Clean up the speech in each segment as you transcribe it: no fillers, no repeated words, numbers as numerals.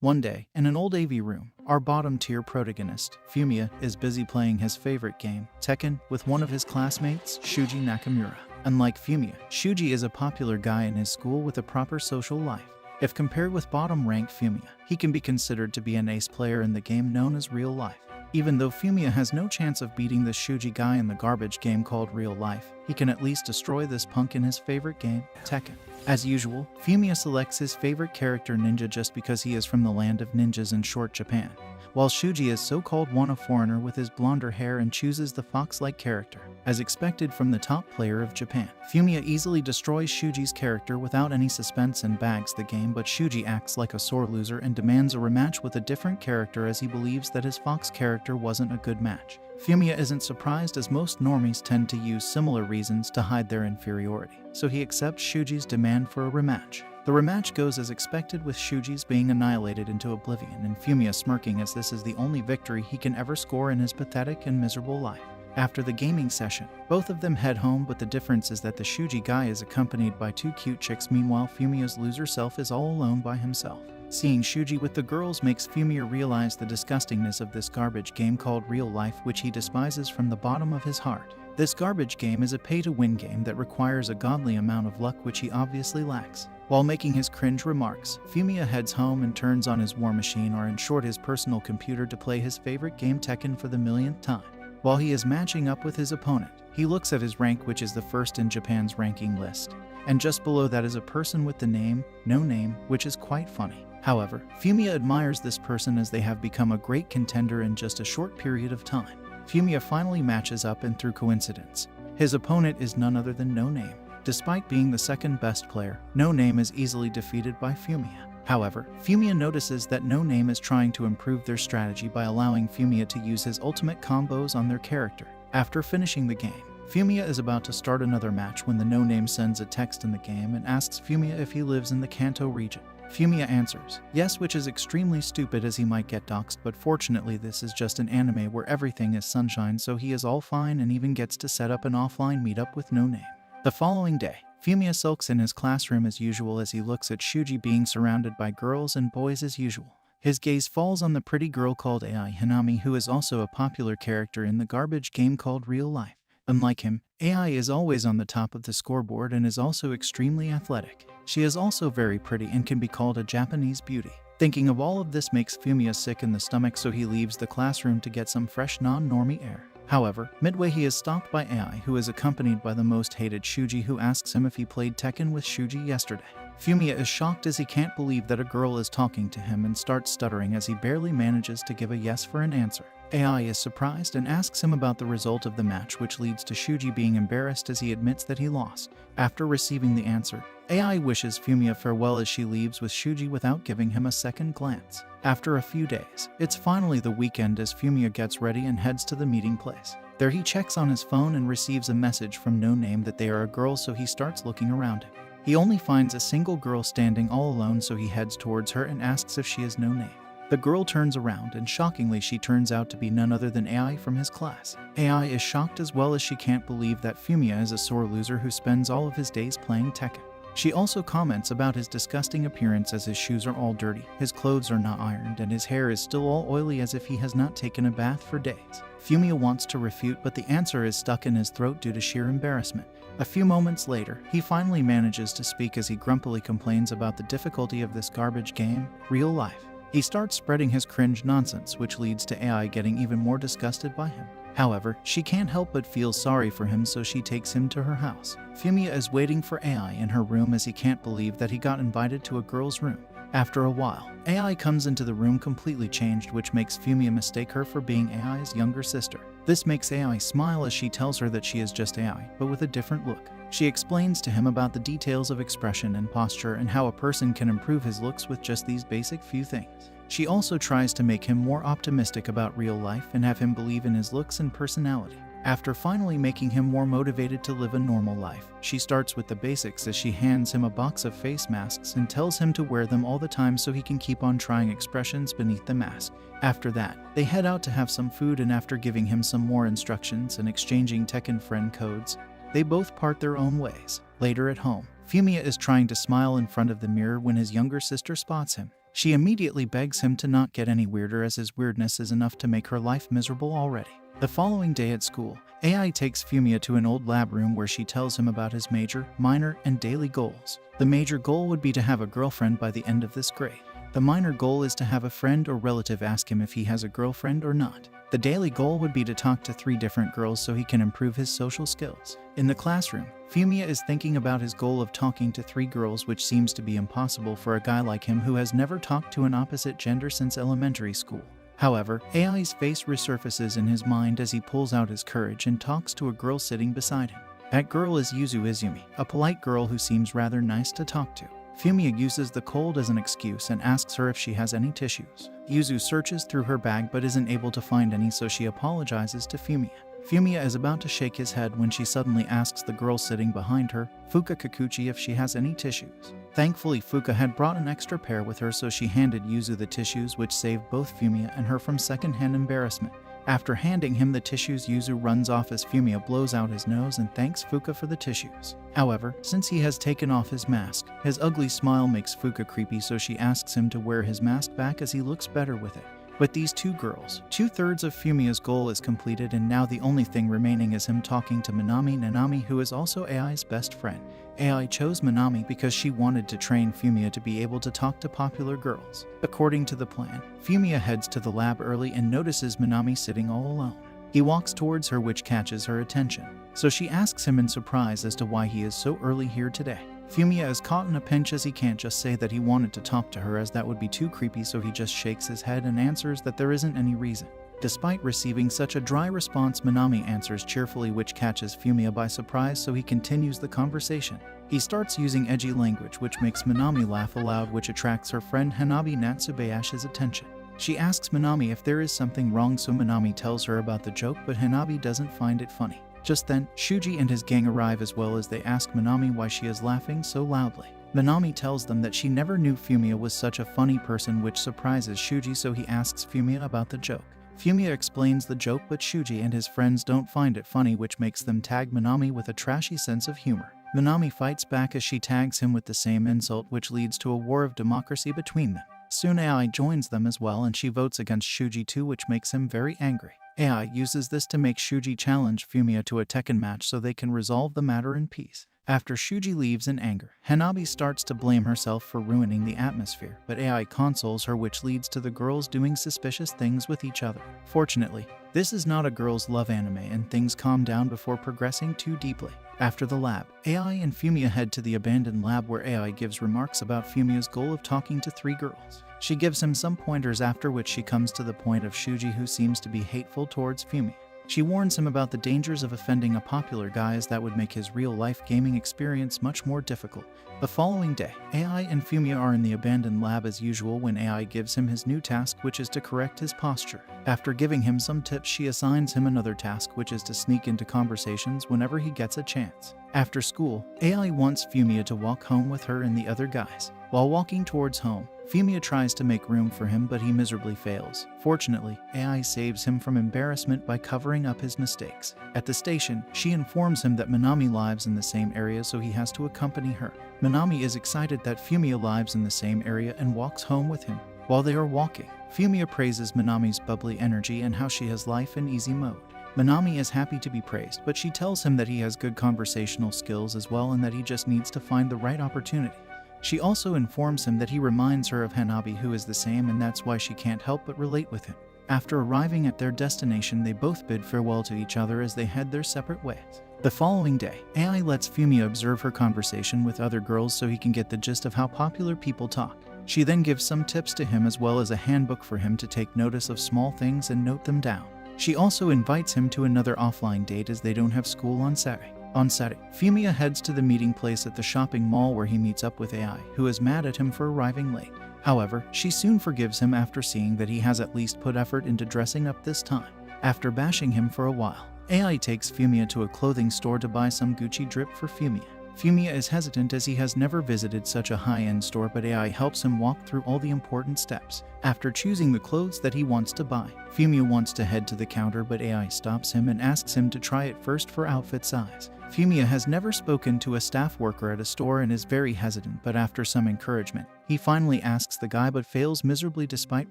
One day, in an old AV room, our bottom-tier protagonist, Fumiya, is busy playing his favorite game, Tekken, with one of his classmates, Shuji Nakamura. Unlike Fumiya, Shuji is a popular guy in his school with a proper social life. If compared with bottom-ranked Fumiya, he can be considered to be an ace player in the game known as Real Life. Even though Fumiya has no chance of beating this Shuji guy in the garbage game called Real Life, he can at least destroy this punk in his favorite game, Tekken. As usual, Fumiya selects his favorite character Ninja just because he is from the land of ninjas in short Japan, while Shuji is so-called a foreigner with his blonder hair and chooses the fox-like character, as expected from the top player of Japan. Fumiya easily destroys Shuji's character without any suspense and bags the game, but Shuji acts like a sore loser and demands a rematch with a different character as he believes that his fox character wasn't a good match. Fumiya isn't surprised as most normies tend to use similar reasons to hide their inferiority, so he accepts Shuji's demand for a rematch. The rematch goes as expected, with Shuji's being annihilated into oblivion and Fumiya smirking as this is the only victory he can ever score in his pathetic and miserable life. After the gaming session, both of them head home, but the difference is that the Shuji guy is accompanied by two cute chicks, meanwhile Fumiya's loser self is all alone by himself. Seeing Shuji with the girls makes Fumiya realize the disgustingness of this garbage game called Real Life, which he despises from the bottom of his heart. This garbage game is a pay-to-win game that requires a godly amount of luck, which he obviously lacks. While making his cringe remarks, Fumiya heads home and turns on his war machine, or in short his personal computer, to play his favorite game Tekken for the millionth time. While he is matching up with his opponent, he looks at his rank, which is the first in Japan's ranking list, and just below that is a person with the name No Name, which is quite funny. However, Fumiya admires this person as they have become a great contender in just a short period of time. Fumiya finally matches up, and through coincidence, his opponent is none other than No Name. Despite being the second best player, No Name is easily defeated by Fumiya. However, Fumiya notices that No Name is trying to improve their strategy by allowing Fumiya to use his ultimate combos on their character. After finishing the game, Fumiya is about to start another match when the No Name sends a text in the game and asks Fumiya if he lives in the Kanto region. Fumiya answers yes, which is extremely stupid as he might get doxxed, but fortunately this is just an anime where everything is sunshine, so he is all fine and even gets to set up an offline meetup with No Name. The following day, Fumiya sulks in his classroom as usual as he looks at Shuji being surrounded by girls and boys as usual. His gaze falls on the pretty girl called AI Hanami, who is also a popular character in the garbage game called Real Life. Unlike him, AI is always on the top of the scoreboard and is also extremely athletic. She is also very pretty and can be called a Japanese beauty. Thinking of all of this makes Fumiya sick in the stomach, so he leaves the classroom to get some fresh non-normie air. However, midway he is stopped by AI, who is accompanied by the most hated Shuji, who asks him if he played Tekken with Shuji yesterday. Fumiya is shocked as he can't believe that a girl is talking to him and starts stuttering as he barely manages to give a yes for an answer. AI is surprised and asks him about the result of the match, which leads to Shuji being embarrassed as he admits that he lost. After receiving the answer, AI wishes Fumiya farewell as she leaves with Shuji without giving him a second glance. After a few days, it's finally the weekend as Fumiya gets ready and heads to the meeting place. There he checks on his phone and receives a message from No Name that they are a girl, so he starts looking around him. He only finds a single girl standing all alone, so he heads towards her and asks if she is No Name. The girl turns around and shockingly she turns out to be none other than AI from his class. AI is shocked as well as she can't believe that Fumiya is a sore loser who spends all of his days playing Tekken. She also comments about his disgusting appearance as his shoes are all dirty, his clothes are not ironed, and his hair is still all oily as if he has not taken a bath for days. Fumiya wants to refute, but the answer is stuck in his throat due to sheer embarrassment. A few moments later, he finally manages to speak as he grumpily complains about the difficulty of this garbage game, Real Life. He starts spreading his cringe nonsense, which leads to AI getting even more disgusted by him. However, she can't help but feel sorry for him, so she takes him to her house. Fumiya is waiting for AI in her room as he can't believe that he got invited to a girl's room. After a while, AI comes into the room completely changed, which makes Fumiya mistake her for being AI's younger sister. This makes AI smile as she tells her that she is just AI, but with a different look. She explains to him about the details of expression and posture and how a person can improve his looks with just these basic few things. She also tries to make him more optimistic about real life and have him believe in his looks and personality. After finally making him more motivated to live a normal life, she starts with the basics as she hands him a box of face masks and tells him to wear them all the time so he can keep on trying expressions beneath the mask. After that, they head out to have some food, and after giving him some more instructions and exchanging Tekken friend codes, they both part their own ways. Later at home, Fumiya is trying to smile in front of the mirror when his younger sister spots him. She immediately begs him to not get any weirder as his weirdness is enough to make her life miserable already. The following day at school, AI takes Fumiya to an old lab room where she tells him about his major, minor, and daily goals. The major goal would be to have a girlfriend by the end of this grade. The minor goal is to have a friend or relative ask him if he has a girlfriend or not. The daily goal would be to talk to 3 different girls so he can improve his social skills. In the classroom, Fumiya is thinking about his goal of talking to 3 girls, which seems to be impossible for a guy like him who has never talked to an opposite gender since elementary school. However, AI's face resurfaces in his mind as he pulls out his courage and talks to a girl sitting beside him. That girl is Yuzu Izumi, a polite girl who seems rather nice to talk to. Fumiya uses the cold as an excuse and asks her if she has any tissues. Yuzu searches through her bag but isn't able to find any, so she apologizes to Fumiya. Fumiya is about to shake his head when she suddenly asks the girl sitting behind her, Fuka Kikuchi, if she has any tissues. Thankfully, Fuka had brought an extra pair with her, so she handed Yuzu the tissues, which saved both Fumiya and her from secondhand embarrassment. After handing him the tissues, Yuzu runs off as Fumiya blows out his nose and thanks Fuka for the tissues. However, since he has taken off his mask, his ugly smile makes Fuka creepy, so she asks him to wear his mask back as he looks better with it. With these 2 girls, 2/3 of Fumiya's goal is completed, and now the only thing remaining is him talking to Nanami, who is also AI's best friend. AI chose Nanami because she wanted to train Fumiya to be able to talk to popular girls. According to the plan, Fumiya heads to the lab early and notices Nanami sitting all alone. He walks towards her, which catches her attention, so she asks him in surprise as to why he is so early here today. Fumiya is caught in a pinch as he can't just say that he wanted to talk to her, as that would be too creepy, so he just shakes his head and answers that there isn't any reason. Despite receiving such a dry response, Nanami answers cheerfully, which catches Fumiya by surprise, so he continues the conversation. He starts using edgy language, which makes Nanami laugh aloud, which attracts her friend Hanabi Natsubayashi's attention. She asks Nanami if there is something wrong, so Nanami tells her about the joke, but Hanabi doesn't find it funny. Just then, Shuji and his gang arrive, as well as they ask Nanami why she is laughing so loudly. Nanami tells them that she never knew Fumiya was such a funny person, which surprises Shuji, so he asks Fumiya about the joke. Fumiya explains the joke, but Shuji and his friends don't find it funny, which makes them tag Nanami with a trashy sense of humor. Nanami fights back as she tags him with the same insult, which leads to a war of democracy between them. Soon AI joins them as well, and she votes against Shuji too, which makes him very angry. AI uses this to make Shuji challenge Fumiya to a Tekken match so they can resolve the matter in peace. After Shuji leaves in anger, Hanabi starts to blame herself for ruining the atmosphere, but AI consoles her, which leads to the girls doing suspicious things with each other. Fortunately, this is not a girls' love anime, and things calm down before progressing too deeply. After the lab, AI and Fumiya head to the abandoned lab, where AI gives remarks about Fumiya's goal of talking to 3 girls. She gives him some pointers, after which she comes to the point of Shuji, who seems to be hateful towards Fumiya. She warns him about the dangers of offending a popular guy, as that would make his real-life gaming experience much more difficult. The following day, AI and Fumiya are in the abandoned lab as usual when AI gives him his new task, which is to correct his posture. After giving him some tips, she assigns him another task, which is to sneak into conversations whenever he gets a chance. After school, AI wants Fumiya to walk home with her and the other guys. While walking towards home, Fumiya tries to make room for him, but he miserably fails. Fortunately, AI saves him from embarrassment by covering up his mistakes. At the station, she informs him that Nanami lives in the same area, so he has to accompany her. Nanami is excited that Fumiya lives in the same area and walks home with him. While they are walking, Fumiya praises Nanami's bubbly energy and how she has life in easy mode. Nanami is happy to be praised, but she tells him that he has good conversational skills as well, and that he just needs to find the right opportunity. She also informs him that he reminds her of Hanabi, who is the same, and that's why she can't help but relate with him. After arriving at their destination, they both bid farewell to each other as they head their separate ways. The following day, AI lets Fumiya observe her conversation with other girls so he can get the gist of how popular people talk. She then gives some tips to him, as well as a handbook for him to take notice of small things and note them down. She also invites him to another offline date as they don't have school on Saturday. On Saturday, Fumiya heads to the meeting place at the shopping mall, where he meets up with AI, who is mad at him for arriving late. However, she soon forgives him after seeing that he has at least put effort into dressing up this time. After bashing him for a while, AI takes Fumiya to a clothing store to buy some Gucci drip for Fumiya. Fumiya is hesitant as he has never visited such a high-end store, but AI helps him walk through all the important steps. After choosing the clothes that he wants to buy, Fumiya wants to head to the counter, but AI stops him and asks him to try it first for outfit size. Fumiya has never spoken to a staff worker at a store and is very hesitant, but after some encouragement, He finally asks the guy but fails miserably despite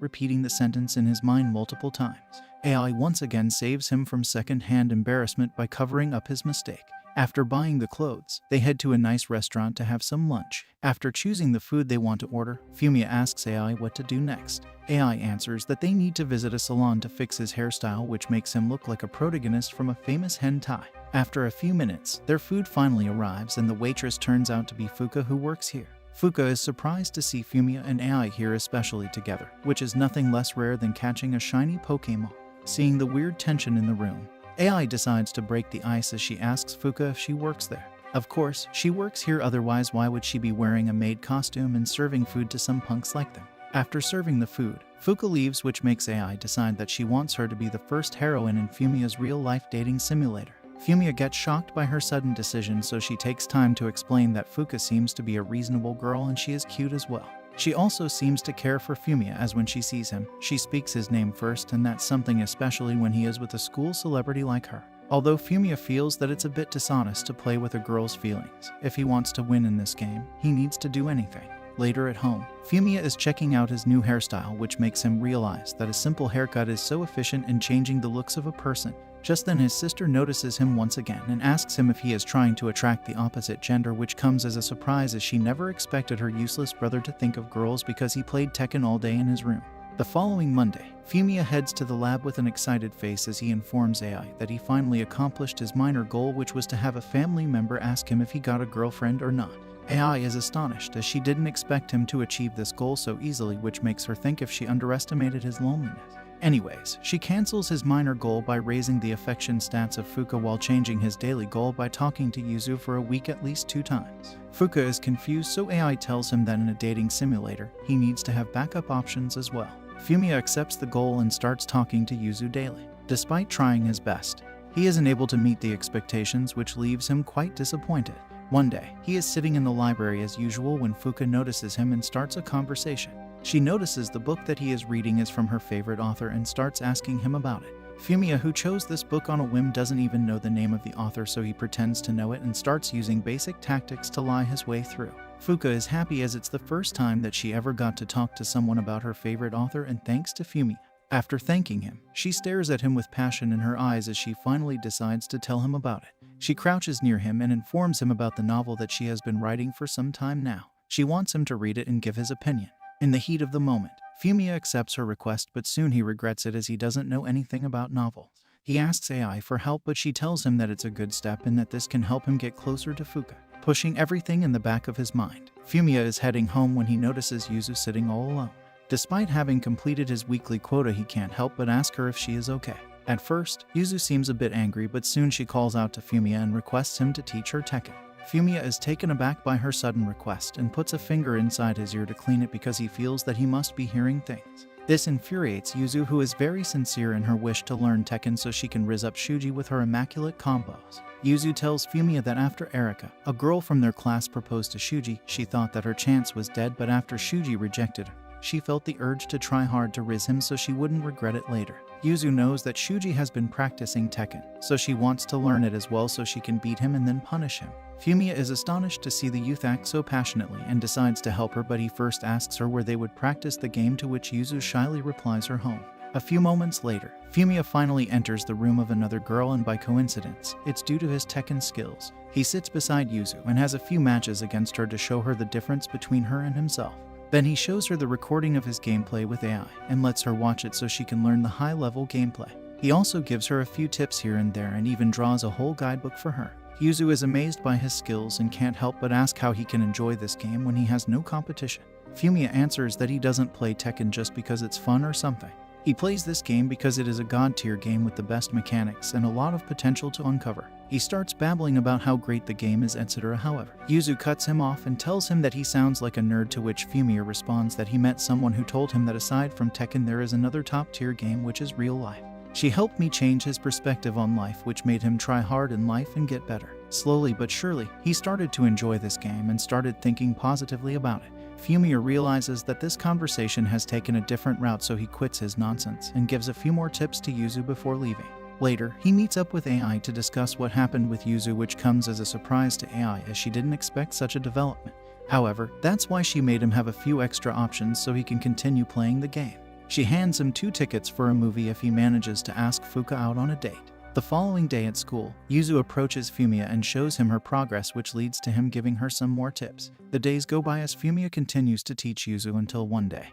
repeating the sentence in his mind multiple times. AI once again saves him from second-hand embarrassment by covering up his mistake. After buying the clothes, they head to a nice restaurant to have some lunch. After choosing the food they want to order, Fumia asks AI what to do next. AI answers that they need to visit a salon to fix his hairstyle, which makes him look like a protagonist from a famous hentai. After a few minutes, their food finally arrives and the waitress turns out to be Fuka, who works here. Fuka is surprised to see Fumia and AI here especially together, which is nothing less rare than catching a shiny Pokémon. Seeing the weird tension in the room, AI decides to break the ice as she asks Fuka if she works there. Of course, she works here, otherwise why would she be wearing a maid costume and serving food to some punks like them? After serving the food, Fuka leaves, which makes AI decide that she wants her to be the first heroine in Fumia's real-life dating simulator. Fumia gets shocked by her sudden decision, so she takes time to explain that Fuka seems to be a reasonable girl and she is cute as well. She also seems to care for Fumia, as when she sees him, she speaks his name first, and that's something especially when he is with a school celebrity like her. Although Fumia feels that it's a bit dishonest to play with a girl's feelings, if he wants to win in this game, he needs to do anything. Later at home, Fumia is checking out his new hairstyle, which makes him realize that a simple haircut is so efficient in changing the looks of a person. Just then his sister notices him once again and asks him if he is trying to attract the opposite gender, which comes as a surprise as she never expected her useless brother to think of girls because he played Tekken all day in his room. The following Monday, Fumia heads to the lab with an excited face as he informs AI that he finally accomplished his minor goal, which was to have a family member ask him if he got a girlfriend or not. AI is astonished as she didn't expect him to achieve this goal so easily, which makes her think if she underestimated his loneliness. Anyways, she cancels his minor goal by raising the affection stats of Fuka while changing his daily goal by talking to Yuzu for a week at least 2 times. Fuka is confused, so AI tells him that in a dating simulator, he needs to have backup options as well. Fumia accepts the goal and starts talking to Yuzu daily. Despite trying his best, he isn't able to meet the expectations, which leaves him quite disappointed. One day, he is sitting in the library as usual when Fuka notices him and starts a conversation. She notices the book that he is reading is from her favorite author and starts asking him about it. Fumia, who chose this book on a whim, doesn't even know the name of the author, so he pretends to know it and starts using basic tactics to lie his way through. Fuka is happy as it's the first time that she ever got to talk to someone about her favorite author, and thanks to Fumia. After thanking him, she stares at him with passion in her eyes as she finally decides to tell him about it. She crouches near him and informs him about the novel that she has been writing for some time now. She wants him to read it and give his opinion. In the heat of the moment, Fumia accepts her request, but soon he regrets it as he doesn't know anything about novels. He asks AI for help, but she tells him that it's a good step and that this can help him get closer to Fuka. Pushing everything in the back of his mind, Fumia is heading home when he notices Yuzu sitting all alone. Despite having completed his weekly quota, he can't help but ask her if she is okay. At first, Yuzu seems a bit angry, but soon she calls out to Fumia and requests him to teach her Tekken. Fumia is taken aback by her sudden request and puts a finger inside his ear to clean it because he feels that he must be hearing things. This infuriates Yuzu, who is very sincere in her wish to learn Tekken so she can rizz up Shuji with her immaculate combos. Yuzu tells Fumia that after Erika, a girl from their class, proposed to Shuji, she thought that her chance was dead, but after Shuji rejected her, she felt the urge to try hard to rizz him so she wouldn't regret it later. Yuzu knows that Shuji has been practicing Tekken, so she wants to learn it as well so she can beat him and then punish him. Fumia is astonished to see the youth act so passionately and decides to help her, but he first asks her where they would practice the game, to which Yuzu shyly replies her home. A few moments later, Fumia finally enters the room of another girl, and by coincidence, it's due to his Tekken skills. He sits beside Yuzu and has a few matches against her to show her the difference between her and himself. Then he shows her the recording of his gameplay with AI and lets her watch it so she can learn the high-level gameplay. He also gives her a few tips here and there and even draws a whole guidebook for her. Yuzu is amazed by his skills and can't help but ask how he can enjoy this game when he has no competition. Fumia answers that he doesn't play Tekken just because it's fun or something. He plays this game because it is a god-tier game with the best mechanics and a lot of potential to uncover. He starts babbling about how great the game is, etc. However, Yuzu cuts him off and tells him that he sounds like a nerd, to which Fumia responds that he met someone who told him that aside from Tekken there is another top-tier game, which is real life. She helped me change his perspective on life, which made him try hard in life and get better. Slowly but surely, he started to enjoy this game and started thinking positively about it. Fumia realizes that this conversation has taken a different route, so he quits his nonsense and gives a few more tips to Yuzu before leaving. Later, he meets up with AI to discuss what happened with Yuzu, which comes as a surprise to AI as she didn't expect such a development. However, that's why she made him have a few extra options so he can continue playing the game. She hands him 2 tickets for a movie if he manages to ask Fuka out on a date. The following day at school, Yuzu approaches Fumiya and shows him her progress, which leads to him giving her some more tips. The days go by as Fumiya continues to teach Yuzu until one day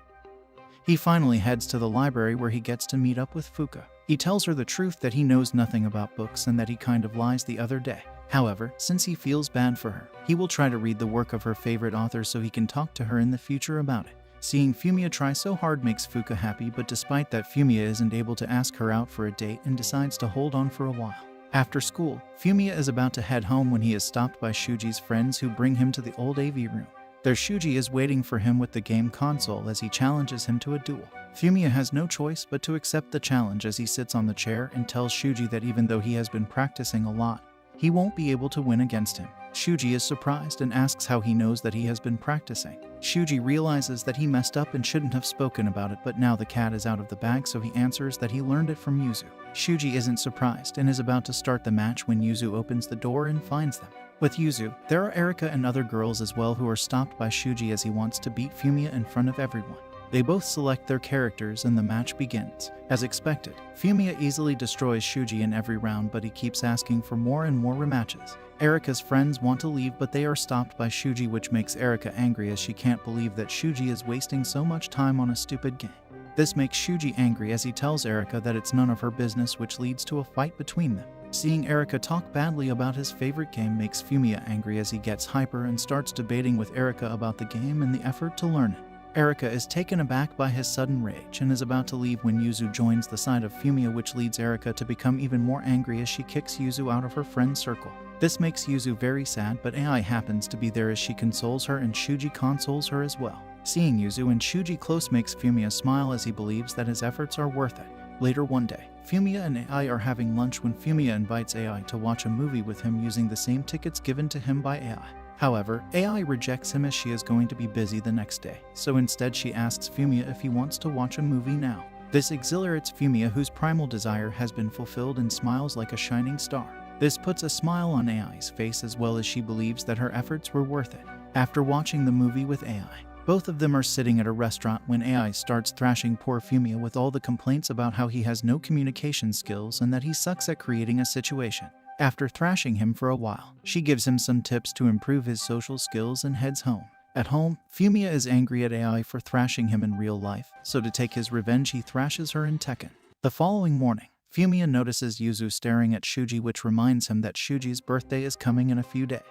he finally heads to the library where he gets to meet up with Fuka. He tells her the truth that he knows nothing about books and that he kind of lies the other day. However, since he feels bad for her, he will try to read the work of her favorite author so he can talk to her in the future about it. Seeing Fumiya try so hard makes Fuka happy, but despite that, Fumiya isn't able to ask her out for a date and decides to hold on for a while. After school, Fumiya is about to head home when he is stopped by Shuji's friends who bring him to the old AV room. There, Shuji is waiting for him with the game console as he challenges him to a duel. Fumiya has no choice but to accept the challenge as he sits on the chair and tells Shuji that even though he has been practicing a lot, he won't be able to win against him. Shuji is surprised and asks how he knows that he has been practicing. Shuji realizes that he messed up and shouldn't have spoken about it, but now the cat is out of the bag, so he answers that he learned it from Yuzu. Shuji isn't surprised and is about to start the match when Yuzu opens the door and finds them. With Yuzu, there are Erika and other girls as well who are stopped by Shuji as he wants to beat Fumiya in front of everyone. They both select their characters and the match begins. As expected, Fumiya easily destroys Shuji in every round, but he keeps asking for more and more rematches. Erika's friends want to leave, but they are stopped by Shuji, which makes Erika angry as she can't believe that Shuji is wasting so much time on a stupid game. This makes Shuji angry as he tells Erika that it's none of her business, which leads to a fight between them. Seeing Erika talk badly about his favorite game makes Fumiya angry as he gets hyper and starts debating with Erika about the game and the effort to learn it. Erika is taken aback by his sudden rage and is about to leave when Yuzu joins the side of Fumiya, which leads Erika to become even more angry as she kicks Yuzu out of her friend's circle. This makes Yuzu very sad, but AI happens to be there as she consoles her and Shuji consoles her as well. Seeing Yuzu and Shuji close makes Fumiya smile as he believes that his efforts are worth it. Later one day, Fumiya and AI are having lunch when Fumiya invites AI to watch a movie with him using the same tickets given to him by AI. However, AI rejects him as she is going to be busy the next day, so instead she asks Fumiya if he wants to watch a movie now. This exhilarates Fumiya, whose primal desire has been fulfilled, and smiles like a shining star. This puts a smile on AI's face as well as she believes that her efforts were worth it. After watching the movie with AI, both of them are sitting at a restaurant when AI starts thrashing poor Fumiya with all the complaints about how he has no communication skills and that he sucks at creating a situation. After thrashing him for a while, she gives him some tips to improve his social skills and heads home. At home, Fumiya is angry at AI for thrashing him in real life, so to take his revenge he thrashes her in Tekken. The following morning, Fumiya notices Yuzu staring at Shuji, which reminds him that Shuji's birthday is coming in a few days.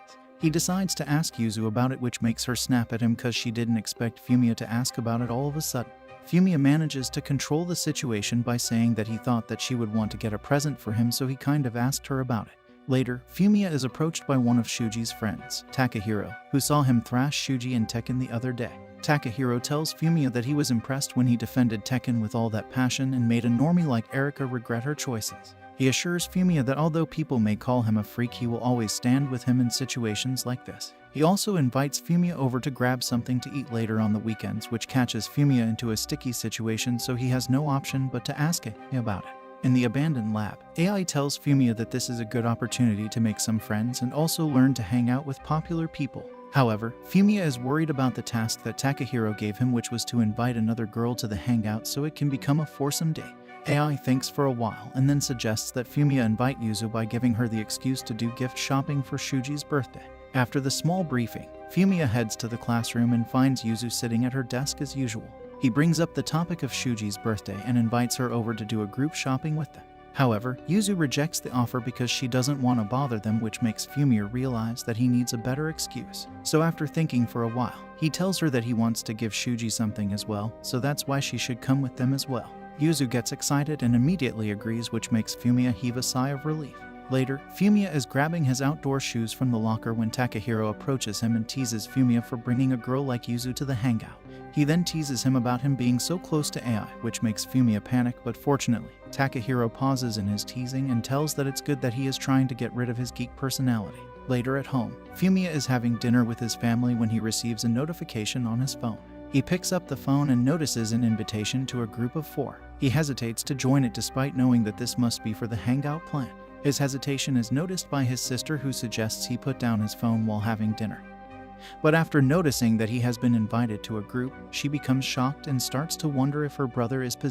He decides to ask Yuzu about it, which makes her snap at him because she didn't expect Fumiya to ask about it all of a sudden. Fumiya manages to control the situation by saying that he thought that she would want to get a present for him, so he kind of asked her about it. Later, Fumiya is approached by one of Shuji's friends, Takahiro, who saw him thrash Shuji in Tekken the other day. Takahiro tells Fumiya that he was impressed when he defended Tekken with all that passion and made a normie like Erika regret her choices. He assures Fumiya that although people may call him a freak, he will always stand with him in situations like this. He also invites Fumiya over to grab something to eat later on the weekends, which catches Fumiya into a sticky situation, so he has no option but to ask it about it. In the abandoned lab, AI tells Fumiya that this is a good opportunity to make some friends and also learn to hang out with popular people. However, Fumiya is worried about the task that Takahiro gave him, which was to invite another girl to the hangout so it can become a foursome date. AI thinks for a while and then suggests that Fumiya invite Yuzu by giving her the excuse to do gift shopping for Shuji's birthday. After the small briefing, Fumiya heads to the classroom and finds Yuzu sitting at her desk as usual. He brings up the topic of Shuji's birthday and invites her over to do a group shopping with them. However, Yuzu rejects the offer because she doesn't want to bother them, which makes Fumiya realize that he needs a better excuse. So after thinking for a while, he tells her that he wants to give Shuji something as well, so that's why she should come with them as well. Yuzu gets excited and immediately agrees, which makes Fumiya heave a sigh of relief. Later, Fumiya is grabbing his outdoor shoes from the locker when Takahiro approaches him and teases Fumiya for bringing a girl like Yuzu to the hangout. He then teases him about him being so close to AI, which makes Fumiya panic, but fortunately, Takahiro pauses in his teasing and tells that it's good that he is trying to get rid of his geek personality. Later at home, Fumiya is having dinner with his family when he receives a notification on his phone. He picks up the phone and notices an invitation to a group of 4. He hesitates to join it despite knowing that this must be for the hangout plan. His hesitation is noticed by his sister, who suggests he put down his phone while having dinner. But after noticing that he has been invited to a group, she becomes shocked and starts to wonder if her brother is possessed.